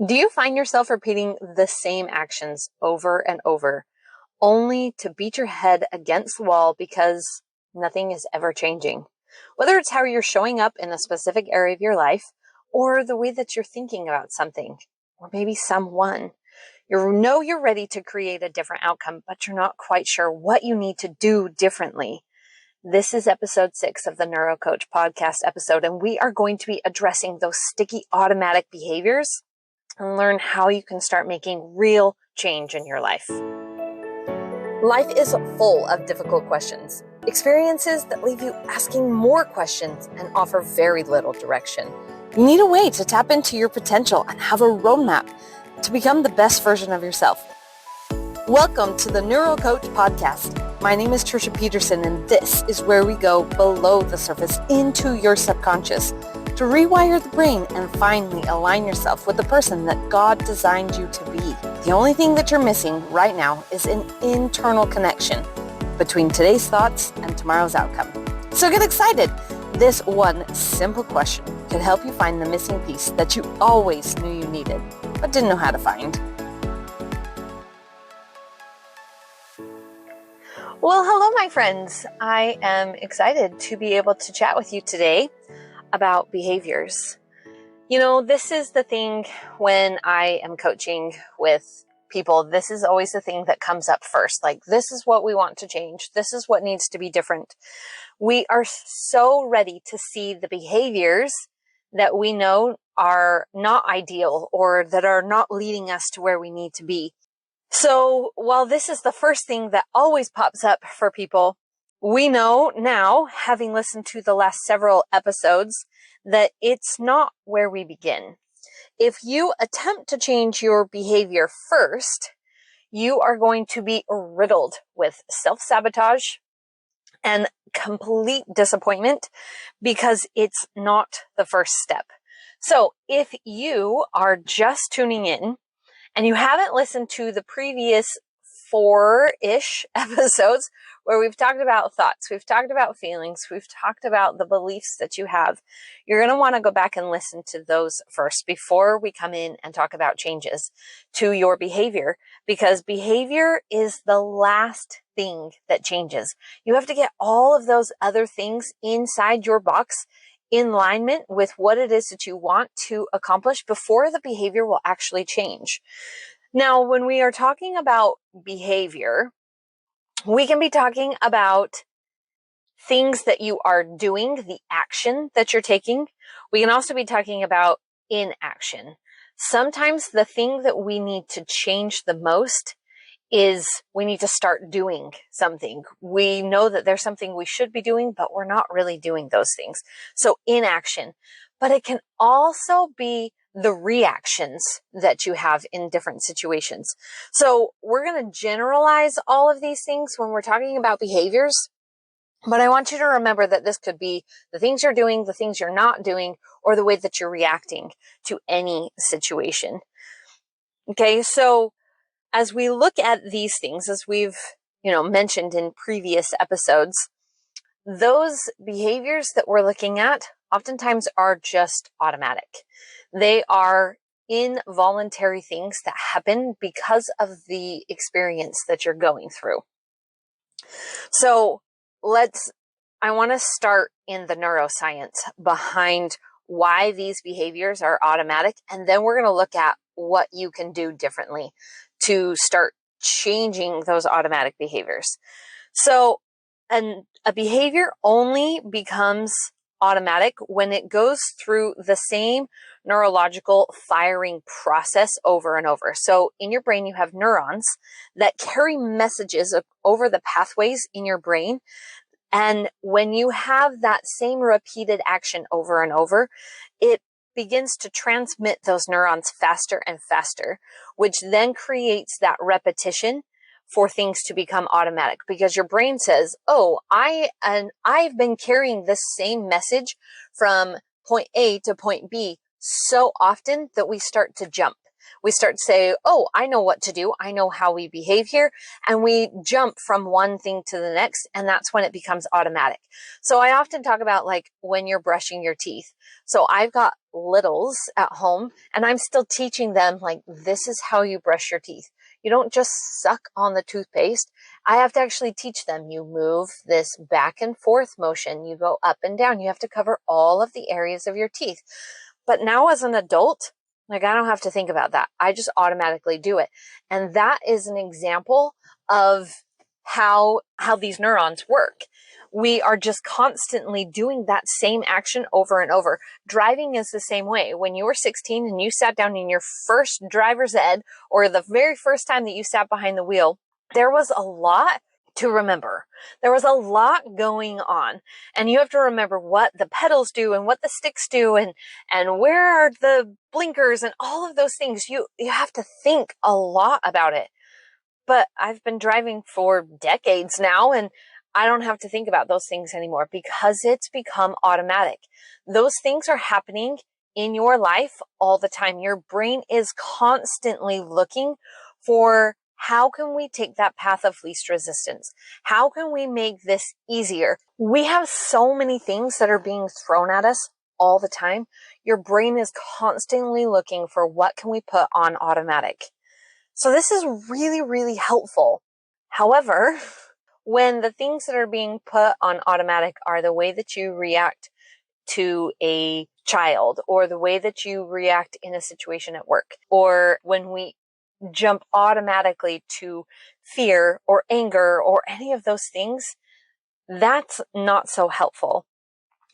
Do you find yourself repeating the same actions over and over, only to beat your head against the wall because nothing is ever changing? Whether it's how you're showing up in a specific area of your life, or the way that you're thinking about something, or maybe someone. You know you're ready to create a different outcome, but you're not quite sure what you need to do differently. This is episode 6 of the NeuroCoach podcast episode, and we are going to be addressing those sticky automatic behaviors and learn how you can start making real change in your life. Life is full of difficult questions, experiences that leave you asking more questions and offer very little direction. You need a way to tap into your potential and have a roadmap to become the best version of yourself. Welcome to the NeuroCoach podcast. My name is Trisha Peterson, and this is where we go below the surface into your subconscious to rewire the brain and finally align yourself with the person that God designed you to be. The only thing that you're missing right now is an internal connection between today's thoughts and tomorrow's outcome. So get excited. This one simple question could help you find the missing piece that you always knew you needed, but didn't know how to find. Well, hello, my friends. I am excited to be able to chat with you today about behaviors. You know, this is the thing when I am coaching with people. This is always the thing that comes up first. Like, this is what we want to change. This is what needs to be different. We are so ready to see the behaviors that we know are not ideal or that are not leading us to where we need to be. So while this is the first thing that always pops up for people, we know now, having listened to the last several episodes, that it's not where we begin. If you attempt to change your behavior first, you are going to be riddled with self-sabotage and complete disappointment because it's not the first step. So if you are just tuning in and you haven't listened to the previous 4-ish episodes where we've talked about thoughts, we've talked about feelings, we've talked about the beliefs that you have, you're going to want to go back and listen to those first before we come in and talk about changes to your behavior, because behavior is the last thing that changes. You have to get all of those other things inside your box in alignment with what it is that you want to accomplish before the behavior will actually change. Now, when we are talking about behavior, we can be talking about things that you are doing, the action that you're taking. We can also be talking about inaction. Sometimes the thing that we need to change the most is we need to start doing something. We know that there's something we should be doing, but we're not really doing those things. So inaction. But it can also be the reactions that you have in different situations. So we're going to generalize all of these things when we're talking about behaviors. But I want you to remember that this could be the things you're doing, the things you're not doing, or the way that you're reacting to any situation. Okay, so as we look at these things, as we've, mentioned in previous episodes, those behaviors that we're looking at oftentimes are just automatic. They are involuntary things that happen because of the experience that you're going through. So I want to start in the neuroscience behind why these behaviors are automatic, and then we're going to look at what you can do differently to start changing those automatic behaviors. So a behavior only becomes automatic when it goes through the same neurological firing process over and over. So in your brain, you have neurons that carry messages over the pathways in your brain. And when you have that same repeated action over and over, it begins to transmit those neurons faster and faster, which then creates that repetition for things to become automatic, because your brain says, oh, I've been carrying this same message from point A to point B so often that we start to jump. We start to say, oh, I know what to do. I know how we behave here. And we jump from one thing to the next. And that's when it becomes automatic. So I often talk about like when you're brushing your teeth. So I've got littles at home, and I'm still teaching them, like, this is how you brush your teeth. You don't just suck on the toothpaste. I have to actually teach them. You move this back and forth motion. You go up and down. You have to cover all of the areas of your teeth. But now as an adult, like, I don't have to think about that. I just automatically do it. And that is an example of how these neurons work. We are just constantly doing that same action over and over. Driving is the same way. When you were 16 and you sat down in your first driver's ed, or the very first time that you sat behind the wheel, there was a lot to remember. There was a lot going on, and you have to remember what the pedals do and what the sticks do, and where are the blinkers and all of those things. You have to think a lot about it. But I've been driving for decades now, and I don't have to think about those things anymore because it's become automatic. Those things are happening in your life all the time. Your brain is constantly looking for, how can we take that path of least resistance? How can we make this easier? We have so many things that are being thrown at us all the time. Your brain is constantly looking for, what can we put on automatic? So this is really, really helpful. However, when the things that are being put on automatic are the way that you react to a child, or the way that you react in a situation at work, or when we jump automatically to fear or anger or any of those things, that's not so helpful.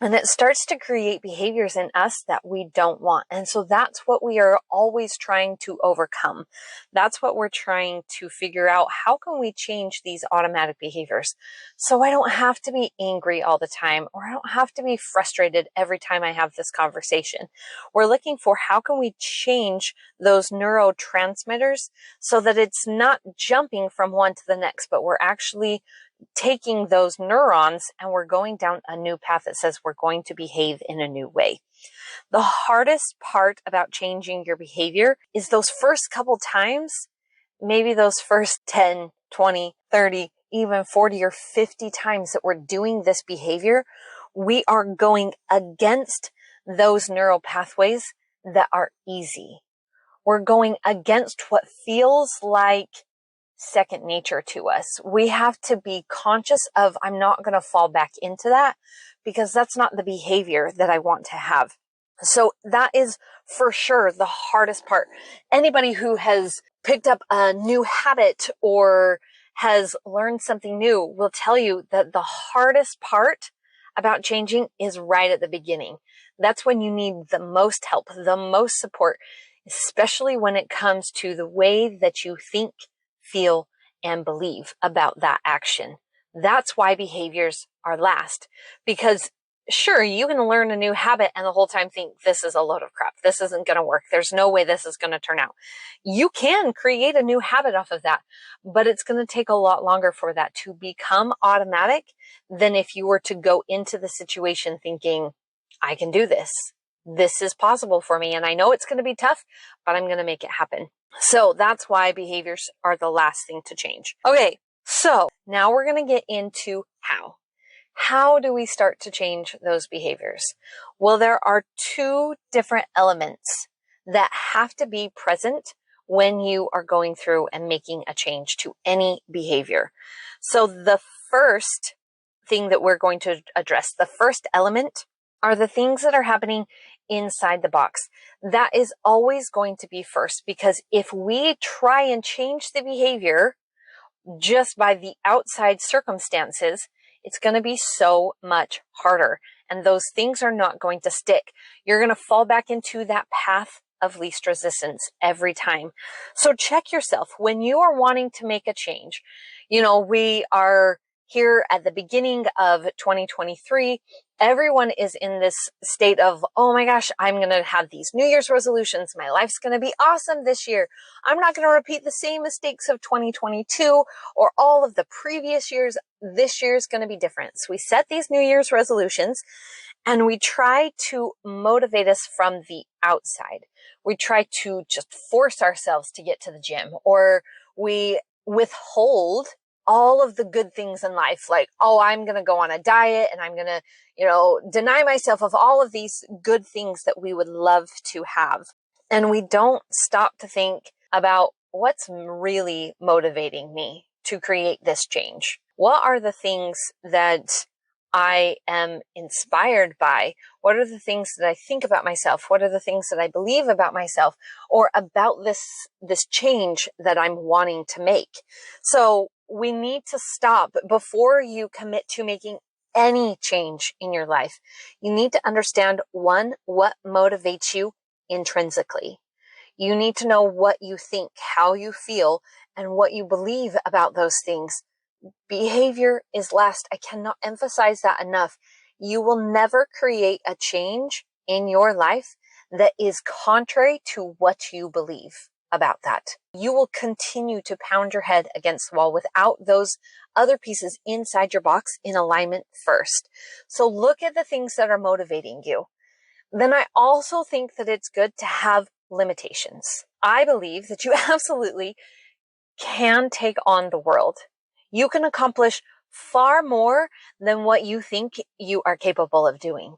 And it starts to create behaviors in us that we don't want. And so that's what we are always trying to overcome. That's what we're trying to figure out. How can we change these automatic behaviors so I don't have to be angry all the time, or I don't have to be frustrated every time I have this conversation? We're looking for, how can we change those neurotransmitters so that it's not jumping from one to the next, but we're actually taking those neurons and we're going down a new path that says we're going to behave in a new way. The hardest part about changing your behavior is those first couple times, maybe those first 10, 20, 30, even 40 or 50 times that we're doing this behavior, we are going against those neural pathways that are easy. We're going against what feels like second nature to us. We have to be conscious of, I'm not going to fall back into that, because that's not the behavior that I want to have. So that is for sure the hardest part. Anybody who has picked up a new habit or has learned something new will tell you that the hardest part about changing is right at the beginning. That's when you need the most help, the most support, especially when it comes to the way that you think, feel, and believe about that action. That's why behaviors are last. Because sure, you can learn a new habit and the whole time think, this is a load of crap. This isn't going to work. There's no way this is going to turn out. You can create a new habit off of that, but it's going to take a lot longer for that to become automatic than if you were to go into the situation thinking, I can do this. This is possible for me. And I know it's going to be tough, but I'm going to make it happen. So that's why behaviors are the last thing to change. Okay, so now we're going to get into how. How do we start to change those behaviors? Well, there are two different elements that have to be present when you are going through and making a change to any behavior. So the first thing that we're going to address, the first element, are the things that are happening inside the box. That is always going to be first, because if we try and change the behavior just by the outside circumstances, it's going to be so much harder, and those things are not going to stick. You're going to fall back into that path of least resistance every time. So check yourself when you are wanting to make a change. You know, we are here at the beginning of 2023. Everyone is in this state of, oh my gosh, I'm going to have these New Year's resolutions. My life's going to be awesome this year. I'm not going to repeat the same mistakes of 2022 or all of the previous years. This year's going to be different. So we set these New Year's resolutions and we try to motivate us from the outside. We try to just force ourselves to get to the gym, or we withhold all of the good things in life, like, oh, I'm going to go on a diet and I'm going to, deny myself of all of these good things that we would love to have. And we don't stop to think about what's really motivating me to create this change. What are the things that I am inspired by? What are the things that I think about myself? What are the things that I believe about myself or about this change that I'm wanting to make? So we need to stop before you commit to making any change in your life. You need to understand, one, what motivates you intrinsically. You need to know what you think, how you feel, and what you believe about those things. Behavior is last. I cannot emphasize that enough. You will never create a change in your life that is contrary to what you believe about that. You will continue to pound your head against the wall without those other pieces inside your box in alignment first. So look at the things that are motivating you. Then I also think that it's good to have limitations. I believe that you absolutely can take on the world. You can accomplish far more than what you think you are capable of doing.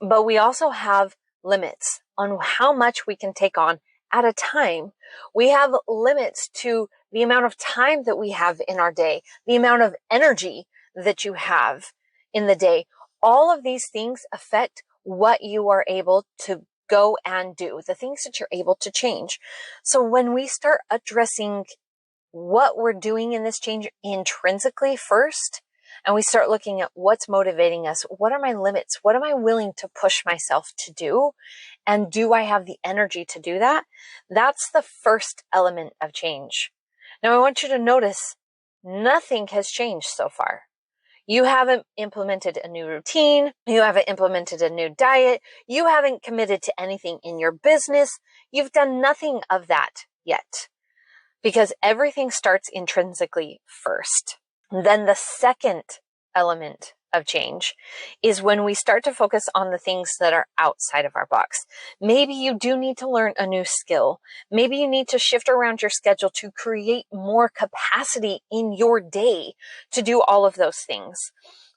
But we also have limits on how much we can take on at a time. We have limits to the amount of time that we have in our day, the amount of energy that you have in the day. All of these things affect what you are able to go and do, the things that you're able to change. So when we start addressing what we're doing in this change intrinsically first, and we start looking at what's motivating us, what are my limits? What am I willing to push myself to do? And do I have the energy to do that? That's the first element of change. Now, I want you to notice nothing has changed so far. You haven't implemented a new routine. You haven't implemented a new diet. You haven't committed to anything in your business. You've done nothing of that yet, because everything starts intrinsically first. Then the second element of change is when we start to focus on the things that are outside of our box. Maybe you do need to learn a new skill. Maybe you need to shift around your schedule to create more capacity in your day to do all of those things.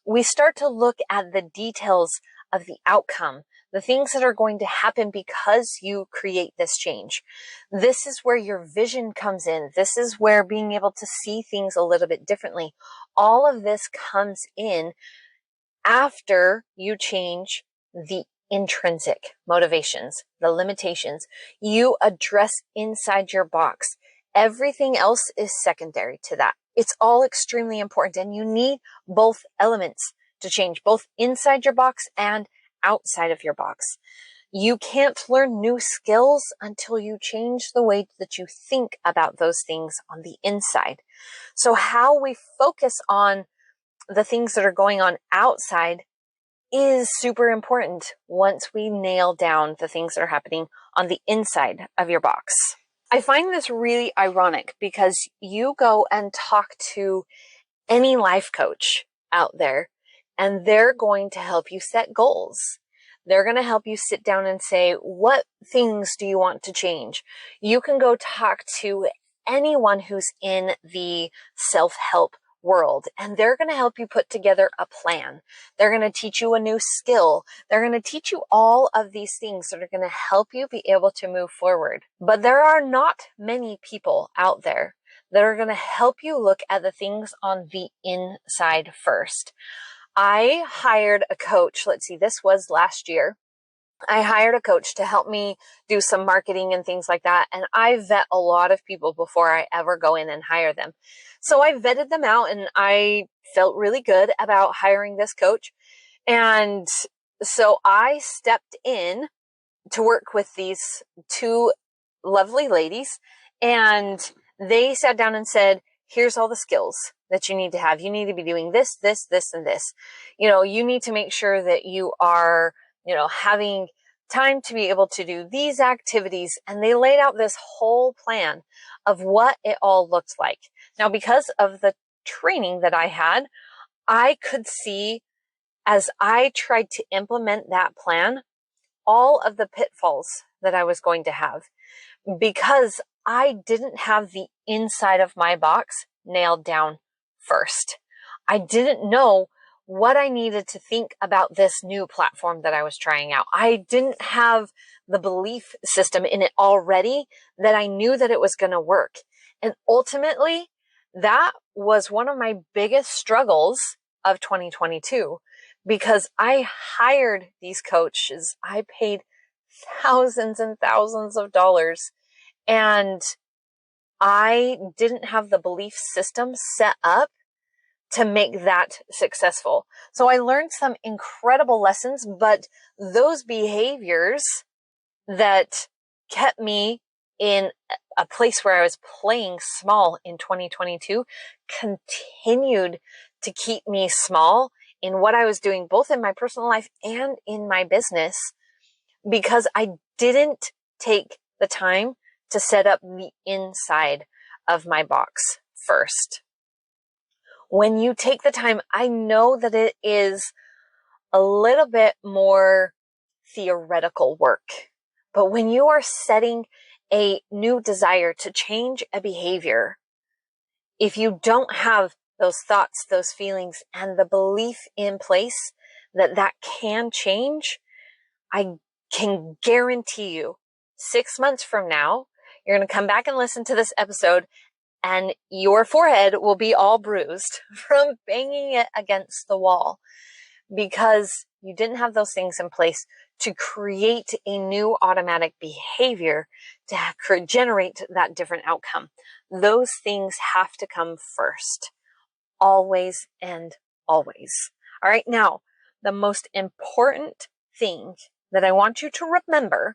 We start to look at the details of the outcome, the things that are going to happen because you create this change. This is where your vision comes in. This is where being able to see things a little bit differently. All of this comes in after you change the intrinsic motivations, the limitations. You address inside your box. Everything else is secondary to that. It's all extremely important, and you need both elements to change, both inside your box and outside of your box. You can't learn new skills until you change the way that you think about those things on the inside. So how we focus on the things that are going on outside is super important once we nail down the things that are happening on the inside of your box. I find this really ironic because you go and talk to any life coach out there, and they're going to help you set goals. They're going to help you sit down and say, what things do you want to change? You can go talk to anyone who's in the self-help world, and they're going to help you put together a plan. They're going to teach you a new skill. They're going to teach you all of these things that are going to help you be able to move forward. But there are not many people out there that are going to help you look at the things on the inside first. I hired a coach. Let's see, this was last year. I hired a coach to help me do some marketing and things like that. And I vet a lot of people before I ever go in and hire them. So I vetted them out, and I felt really good about hiring this coach. And so I stepped in to work with these two lovely ladies, and they sat down and said, here's all the skills that you need to have. You need to be doing this, this, this, and this. You need to make sure that you are having time to be able to do these activities. And they laid out this whole plan of what it all looked like. Now, because of the training that I had, I could see, as I tried to implement that plan, all of the pitfalls that I was going to have, because I didn't have the inside of my box nailed down first. I didn't know what I needed to think about this new platform that I was trying out. I didn't have the belief system in it already that I knew that it was going to work. And ultimately, that was one of my biggest struggles of 2022 because I hired these coaches. I paid thousands and thousands of dollars, and I didn't have the belief system set up to make that successful. So I learned some incredible lessons, but those behaviors that kept me in a place where I was playing small in 2022 continued to keep me small in what I was doing, both in my personal life and in my business, because I didn't take the time to set up the inside of my box first. When you take the time, I know that it is a little bit more theoretical work, but when you are setting a new desire to change a behavior, if you don't have those thoughts, those feelings, and the belief in place that that can change, I can guarantee you 6 months from now, you're going to come back and listen to this episode and your forehead will be all bruised from banging it against the wall because you didn't have those things in place to create a new automatic behavior to generate that different outcome. Those things have to come first, always and always. All right. Now, the most important thing that I want you to remember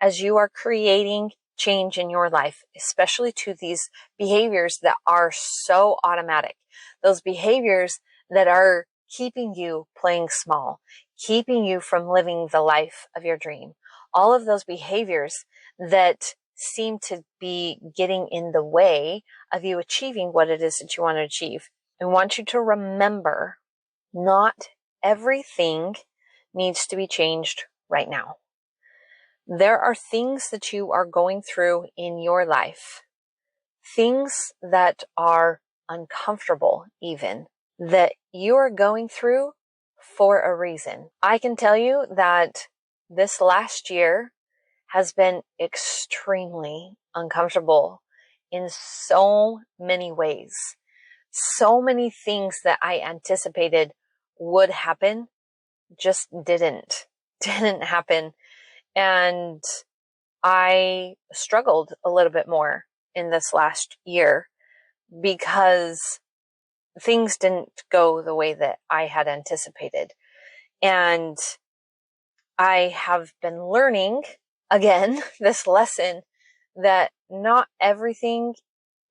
as you are creating change in your life, especially to these behaviors that are so automatic, those behaviors that are keeping you playing small, keeping you from living the life of your dream, all of those behaviors that seem to be getting in the way of you achieving what it is that you want to achieve. I want you to remember, not everything needs to be changed right now. There are things that you are going through in your life, things that are uncomfortable even, that you are going through for a reason. I can tell you that this last year has been extremely uncomfortable in so many ways. So many things that I anticipated would happen just didn't happen. And I struggled a little bit more in this last year because things didn't go the way that I had anticipated. And I have been learning again this lesson that not everything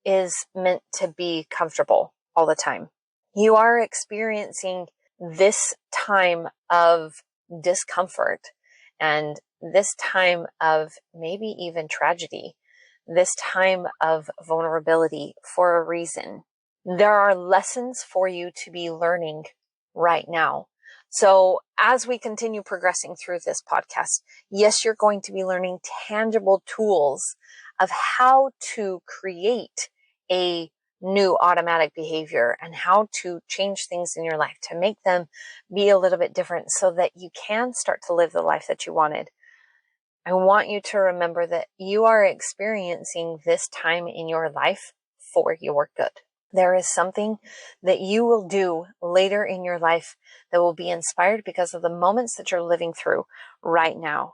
is meant to be comfortable all the time. You are experiencing this time of discomfort and this time of maybe even tragedy, this time of vulnerability for a reason. There are lessons for you to be learning right now. So as we continue progressing through this podcast, yes, you're going to be learning tangible tools of how to create a new automatic behavior and how to change things in your life to make them be a little bit different so that you can start to live the life that you wanted. I want you to remember that you are experiencing this time in your life for your good. There is something that you will do later in your life that will be inspired because of the moments that you're living through right now.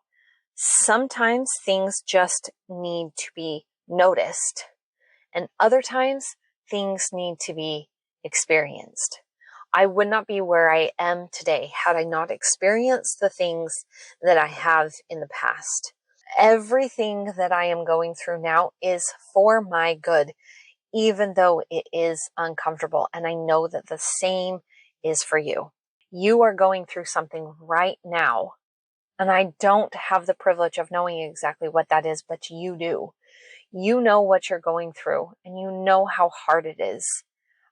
Sometimes things just need to be noticed, and other times things need to be experienced. I would not be where I am today had I not experienced the things that I have in the past. Everything that I am going through now is for my good, even though it is uncomfortable. And I know that the same is for you. You are going through something right now, and I don't have the privilege of knowing exactly what that is, but you do. You know what you're going through, and you know how hard it is.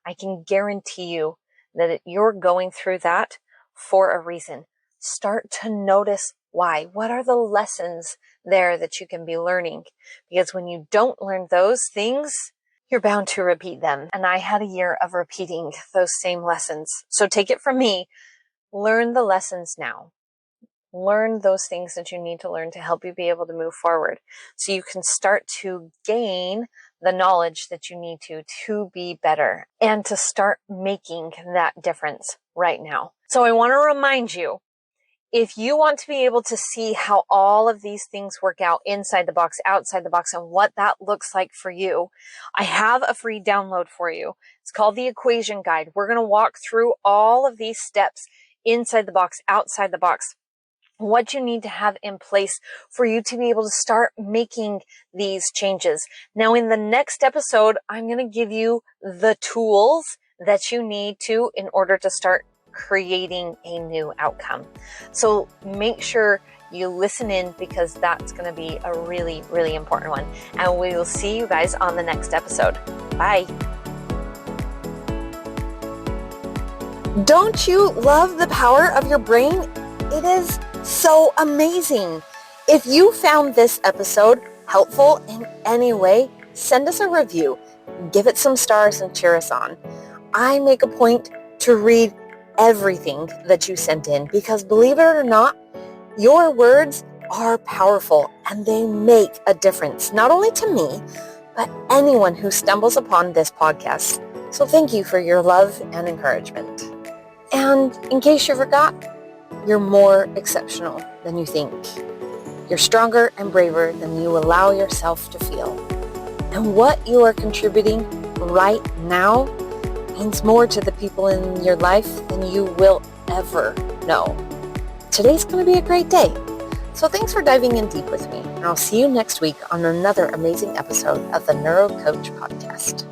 I can guarantee you that you're going through that for a reason. Start to notice why. What are the lessons there that you can be learning? Because when you don't learn those things, you're bound to repeat them. And I had a year of repeating those same lessons. So take it from me, learn the lessons now. Learn those things that you need to learn to help you be able to move forward so you can start to gain the knowledge that you need to be better and to start making that difference right now. So I want to remind you, if you want to be able to see how all of these things work out inside the box, outside the box, and what that looks like for you, I have a free download for you. It's called the Equation Guide. We're going to walk through all of these steps inside the box, outside the box, what you need to have in place for you to be able to start making these changes. Now, in the next episode, I'm going to give you the tools that you need in order to start creating a new outcome. So make sure you listen in, because that's going to be a really, really important one. And we will see you guys on the next episode. Bye. Don't you love the power of your brain? It is so amazing. If you found this episode helpful in any way, send us a review, give it some stars, and cheer us on. I make a point to read everything that you sent in, because believe it or not, your words are powerful and they make a difference, not only to me, but anyone who stumbles upon this podcast. So thank you for your love and encouragement. And in case you forgot, you're more exceptional than you think. You're stronger and braver than you allow yourself to feel. And what you are contributing right now means more to the people in your life than you will ever know. Today's going to be a great day. So thanks for diving in deep with me. And I'll see you next week on another amazing episode of the Neuro Coach Podcast.